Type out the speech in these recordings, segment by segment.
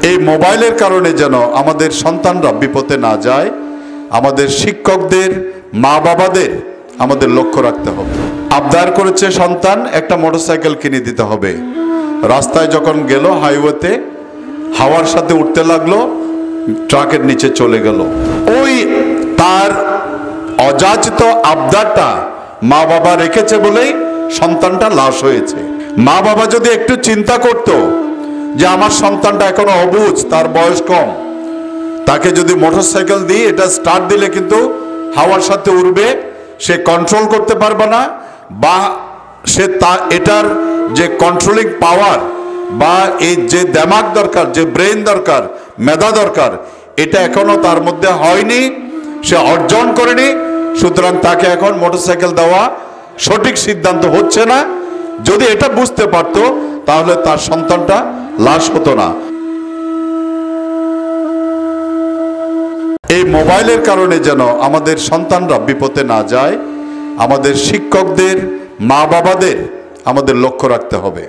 এই মোবাইলের কারণে যেন আমাদের সন্তানরা বিপদে না যায়, আমাদের শিক্ষকদের, মা বাবাদের আমাদের লক্ষ্য রাখতে হবে। আবদার করেছে সন্তান একটা মোটরসাইকেল কিনে দিতে হবে, রাস্তায় যখন গেল হাইওয়েতে হাওয়ার সাথে উঠতে লাগলো, ট্রাকের নিচে চলে গেল। ওই তার অযাচিত আবদারটা মা বাবা রেখেছে বলেই সন্তানটা লাশ হয়েছে। মা বাবা যদি একটু চিন্তা করত যে আমার সন্তানটা এখনো অবুঝ, তার বয়স কম, তাকে যদি মোটরসাইকেল দিই, এটা স্টার্ট দিলে কিন্তু হাওয়ার সাথে উড়বে, সে কন্ট্রোল করতে পারবে না, বা সে এটার যে কন্ট্রোলিং পাওয়ার বা এই যে দিমাগ দরকার, যে ব্রেন দরকার, মেধা দরকার, এটা এখনো তার মধ্যে হয়নি, সে অর্জন করেনি। সুতরাং তাকে এখন মোটরসাইকেল দেওয়া সঠিক সিদ্ধান্ত হচ্ছে না। যদি এটা বুঝতে পারতো তাহলে তার সন্তানটা লাশ হতো না। এই মোবাইলের কারণে যেন আমাদের সন্তানরা বিপদে না যায়, আমাদের শিক্ষকদের, মা বাবাদের আমাদের লক্ষ্য রাখতে হবে।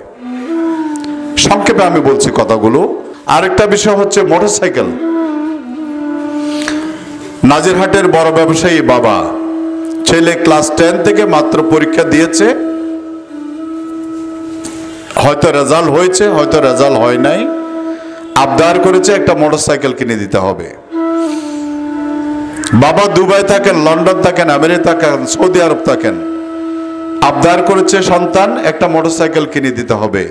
সংক্ষেপে আমি বলছি কথাগুলো। আরেকটা বিষয় হচ্ছে মোটরসাইকেল। নাজিরহাটের বড় ব্যবসায়ী বাবা, ছেলে ক্লাস 10 থেকে মাত্র পরীক্ষা দিয়েছে, হয়তো রেজাল্ট হয়েছে, হয়তো রেজাল্ট হয় নাই, আবদার করেছে একটা মোটরসাইকেল কিনে দিতে হবে। বাবা দুবাই থাকেন, লন্ডন থাকেন, আমেরিকা থাকেন, সৌদি আরব থাকেন, আবদার করেছে সন্তান একটা মোটরসাইকেল কিনে দিতে হবে।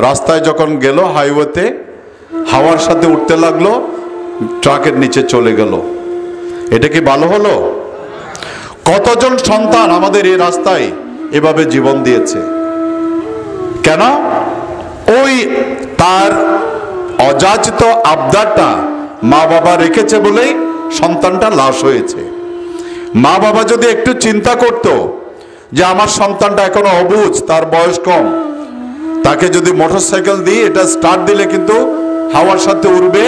রাস্তায় যখন গেল হাইওয়েতে হাওয়ার সাথে উঠতে লাগলো, ট্রাকের নিচে চলে গেল। এটা কি ভালো হলো? কতজন সন্তান আমাদের এই রাস্তায় এভাবে জীবন দিয়েছে? কেন? ওই তার অযাচিত আবদারটা মা বাবা রেখেছে বলেই সন্তানটা লাশ হয়েছে। মা বাবা যদি একটু চিন্তা করত যে আমার সন্তানটা এখনো অবুঝ, তার বয়স কম, তাকে যদি মোটরসাইকেল দিই, এটা স্টার্ট দিলে কিন্তু হাওয়ার সাথে উড়বে,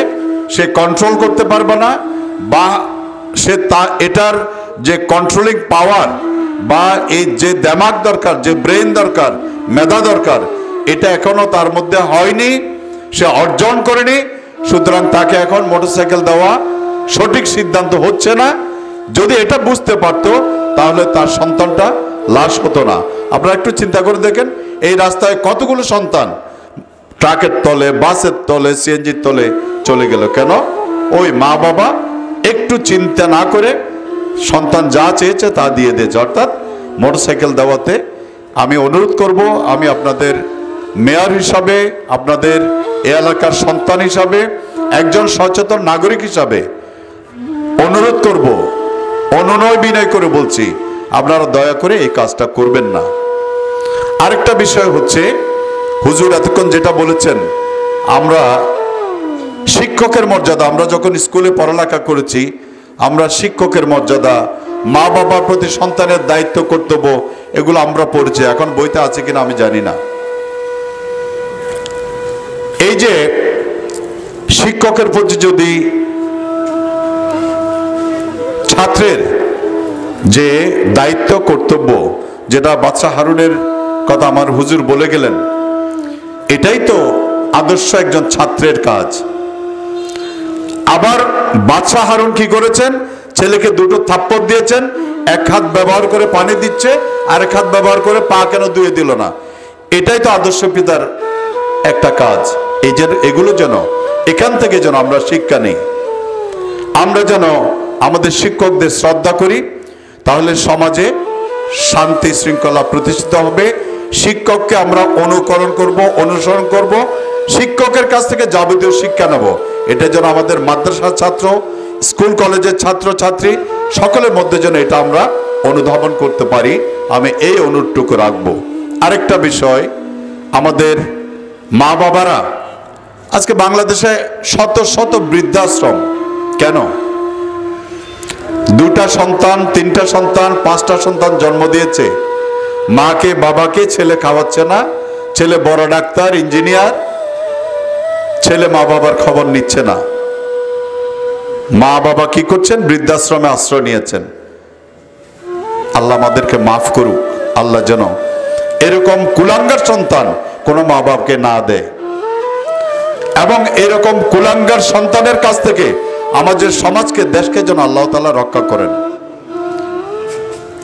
সে কন্ট্রোল করতে পারবে না, বা সে এটার যে কন্ট্রোলিং পাওয়ার বা এই যে দিমাগ দরকার, যে ব্রেন দরকার, মেধা দরকার, এটা এখনো তার মধ্যে হয়নি, সে অর্জন করেনি। সুতরাং তাকে এখন মোটরসাইকেল দেওয়া সঠিক সিদ্ধান্ত হচ্ছে না। যদি এটা বুঝতে পারতো তাহলে তার সন্তানটা লাশ হতো না। আপনারা একটু চিন্তা করে দেখেন, এই রাস্তায় কতগুলো সন্তান ট্রাকের তলে, বাসের তলে, সিএনজির তলে চলে গেল। কেন? ওই মা বাবা একটু চিন্তা না করে সন্তান যা চেয়েছে তা দিয়ে দিয়েছে। অর্থাৎ মোটরসাইকেল দেওয়াতে আমি অনুরোধ করব, আমি আপনাদের মেয়র হিসাবে, আপনাদের এ এলাকার সন্তান হিসাবে, একজন সচেতন নাগরিক হিসাবে অনুরোধ করব, অনুনয় বিনয় করে বলছি, আপনারা দয়া করে এই কাজটা করবেন না। আরেকটা বিষয় হচ্ছে, হুজুর এতক্ষণ যেটা বলেছেন, আমরা শিক্ষকের মর্যাদা, আমরা যখন স্কুলে পড়ালেখা করেছি, আমরা শিক্ষকের মর্যাদা, মা বাবার প্রতি সন্তানের দায়িত্ব, কর্তব্য, এগুলো আমরা পড়েছি। এখন বইতে আছে কিনা আমি জানি না। এই যে শিক্ষকের প্রতি যদি ছাত্রের যে দায়িত্ব, কর্তব্য, যেটা বাদশা হারুনের কথা আমার হুজুর বলে গেলেন, এটাই তো আদর্শ একজন ছাত্রের কাজ। আবার বাদশা হারুন কি করেছেন? ছেলেকে দুটো থাপ্পড় দিয়েছেন, এক হাত ব্যবহার করে পানি দিচ্ছে, আরেক হাত ব্যবহার করে পা কেন ধুয়ে দিল না? এটাই তো আদর্শ পিতার একটা কাজ। এই যে এগুলো যেন এখান থেকে যেন আমরা শিক্ষা নেই, আমরা যেন আমাদের শিক্ষকদের শ্রদ্ধা করি, তাহলে সমাজে শান্তি শৃঙ্খলা প্রতিষ্ঠিত হবে। শিক্ষককে আমরা অনুকরণ করব, অনুসরণ করব, শিক্ষকের কাছ থেকে যাবতীয় শিক্ষা নেব। এটা যেন আমাদের মাদ্রাসার ছাত্র, স্কুল কলেজের ছাত্র ছাত্রী সকলের মধ্যে যেন এটা আমরা অনুধাবন করতে পারি। আমি এই অনুরোধটুকু রাখবো। আরেকটা বিষয়, আমাদের মা বাবারা, আজকে বাংলাদেশে শত শত বৃদ্ধাশ্রম। কেন? দুটা সন্তান, তিনটা সন্তান, পাঁচটা সন্তান জন্ম দিয়েছে, মাকে বাবাকে ছেলে খাওয়াচ্ছে না, ছেলে বড় ডাক্তার, ইঞ্জিনিয়ার, ছেলে মা বাবার খবর নিচ্ছে না। মা বাবা কি করছেন? বৃদ্ধাশ্রমে আশ্রয় নিয়েছেন। আল্লাহ আমাদেরকে মাফ করুক। আল্লাহ যেন এরকম কুলাঙ্গার সন্তান কোনো মা বাবাকে না দেয়। এবং এরকম কুলাঙ্গার সন্তানের কাছ থেকে আমাদের সমাজকে, দেশকে যেন আল্লাহ তাআলা রক্ষা করেন।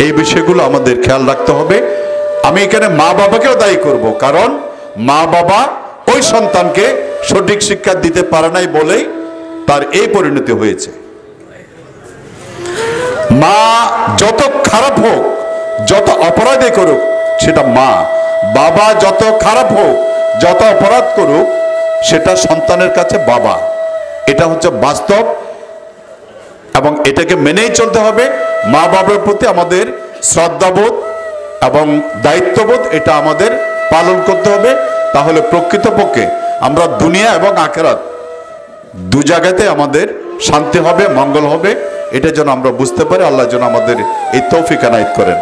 এই বিষয়গুলো আমাদের খেয়াল রাখতে হবে। আমি এখানে মা বাবাকেও দায়ী করব, কারণ মা বাবা ওই সন্তানকে সঠিক শিক্ষা দিতে পারে নাই বলেই তার এই পরিণতি হয়েছে। মা যত খারাপ হোক, যত অপরাধী করুক সেটা মা, বাবা যত খারাপ হোক, যত অপরাধ করুক সেটা সন্তানের কাছে বাবা। এটা হচ্ছে বাস্তব এবং এটাকে মেনেই চলতে হবে। মা বাবার প্রতি আমাদের শ্রদ্ধাবোধ এবং দায়িত্ববোধ এটা আমাদের পালন করতে হবে। তাহলে প্রকৃতপক্ষে আমরা দুনিয়া এবং আখিরাত দু জায়গাতে আমাদের শান্তি হবে, মঙ্গল হবে। এটা যেন আমরা বুঝতে পারি। আল্লাহ যেন আমাদের এই তৌফিক এনায়েত করেন।